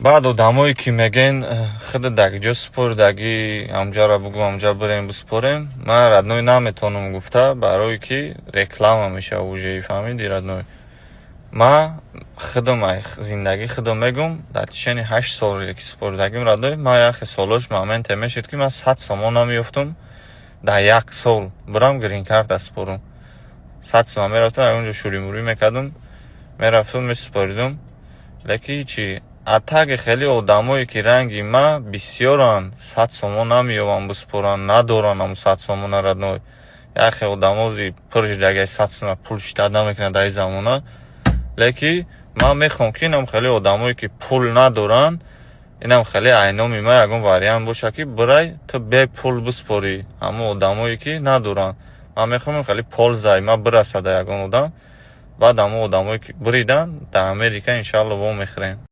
баъд одамое ки мегӯянд хӯда дар ҷо спордаги ҳамҷара бугӯ ҳамҷа бирем биспорем, ман радной наметавонам гуфта, барое ки реклама мешавад уже, фаҳмидӣ радной. Ман худам зиндагии худам мегӯм, дар тишани 8 соле ки спордагим радной, ман яхе солош моменте мешуд ки ман 100 сомон намеёфтум дар 1 сол бирам грин карта спорам. 100 сомон мерафтам, онҷо шӯримӯрӣ мекардам, мерафтам месупоридам. леки чӣ атаги хеле одамое ки ранги ма бисёранд, 100 сомон намеёванд биспоранд, надоранд ҳамун 100 сомона радной. яхе одамози пуржидаги 100 сомона пул шитада мекунанд дар ин замона. леки ман мехоҳам ки инам хеле одамое ки пул надоранд, инам хеле айноми ма ягон вариант бошад ки бирай ту бе пул биспорӣ ҳамун одамое ки надоранд. Ман мехоҳам хеле ползаи ма бирасад ягон одам, баъд ҳамун одамое ки бириданд дар Америка иншалло вомехӯрем.